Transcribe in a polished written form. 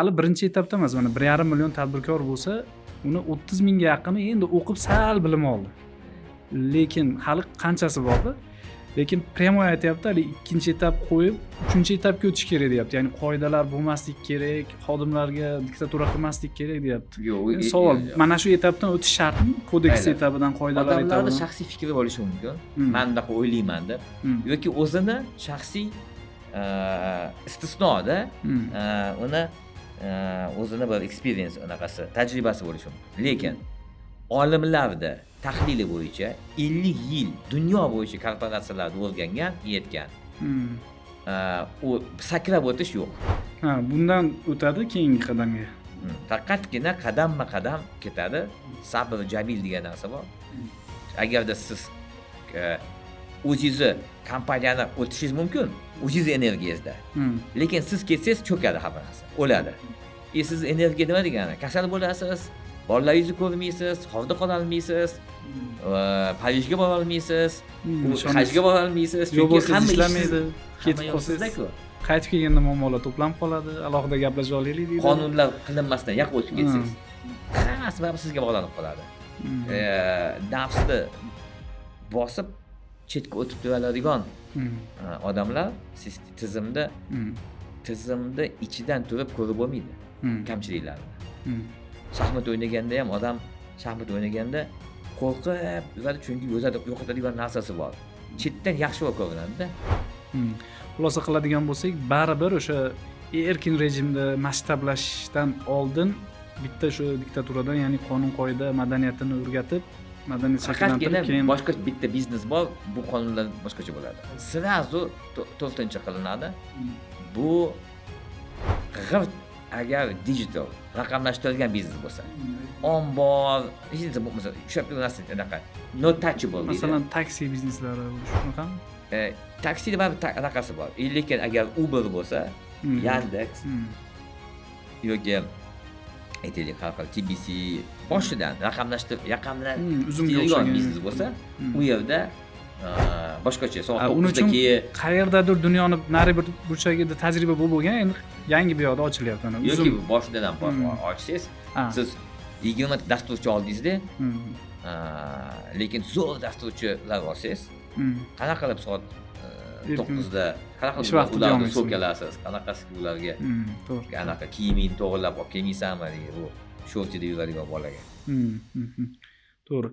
Hali birinchi etapda emas, mana 1,5 million tadbirkor bo'lsa, uni 30 mingga yaqini endi o'qib sal bilim oldi. Lekin hali qanchasi bordi? Lekin prямо aytyapti, hali ikkinchi etap qo'yib, uchinchi etapga o'tish kerak deyapti. Ya'ni qoidalar bo'lmaslik kerak, xodimlarga diktatura qilmaslik kerak deyapti. Yo'q, savol, mana shu etapdan o'tish shartmi? Kodeks etapidan, qoidalar odamlarda etapidan. shaxsiy fikri bo'lishi mumkin. Men bunaqa o'ylayman deb. Yoki o'zini shaxsiy istisnoda uni o'zini bir experience unaqasi, tajribasi bo'lishi mumkin. Lekin olimlarda tahlili bo'yicha 50 yil dunyo bo'yicha korporatsiyalarda o'rgangan, yetgan. U sakrab o'tish yo'q. Ha, bundan o'tadi keyingi qadamga. Faqatgina qadamma-qadam ketadi. Sabr jamil degan narsa bor. Agarda siz o'zingizni kompaniyani o'tishingiz mumkin, o'zingiz energiyangizda. Lekin siz ketsangiz cho'kadi hamma narsa, o'ladi. Siz energiya nima degani? Kasal bo'lasiz, bolalaringizni ko'rmaysiz, hovda qola olmaysiz, Parijga bora olmaysiz, hajga bora olmaysiz, chunki hamma ishlamaydi, ketib qolsangiz-ku. Qaytib kelganda muammolar to'planib qoladi, alohida gaplashib olaylik deydi. Qonunlar qilinmasdan yo'q o'tib ketsangiz, hammasi baribir sizga bog'lanib qoladi. Nafsni bosib chetga o'tib turadigan odamlar tizimda ichidan turib ko'rib bo'lmaydi kamchiliklarni. Shaxmat o'ynaganda ham odam shaxmat o'ynaganda qo'rqib yuradi, chunki yo'qotadigan narsasi bor. Chetdan yaxshi bo'lib ko'rinadi-da. Xulosa qiladigan bo'lsak, baribir o'sha erkin rejimda masshtablashishdan oldin bitta shu diktaturadan, ya'ni qonun qoida madaniyatini o'rgatib, madaniyat shakllantirib, keyin boshqa bitta biznes bor, bu qonunlar boshqacha bo'ladi. Sirazu to'rtinchi qilinadi. Bu g'irt agar digital raqamlashtirilgan biznes bo'lsa, ombor, hech narsa bo'lmasa, ushlab turasiz anaqa no touchable deydi. Masalan, taksi bizneslari shunaqami? Taksida baribir anaqasi bor. Lekin agar Uber bo'lsa, Yandex yoki aytaylik xalqaro TBC boshidan raqamlashtirilgan biznes bo'lsa, u yerda boshqacha soat 9da keyin qayerdadir dunyoni nari bir burchagida tajriba bo'lgan, endi yangi bir yoqda ochilyapti. Yoki boshidan ham ochsangiz, siz 20 dasturchi oldingizda, lekin zo'r dasturchilar olsangiz, qanaqa qilib soat 9da qanaqa qilib ularni so'kalasiz, qanaqasi ularga to'g'ri anaqa kiyimini to'g'rilab olib kelmaysanmi, bu shortida yuradigan bolaga. To'g'ri.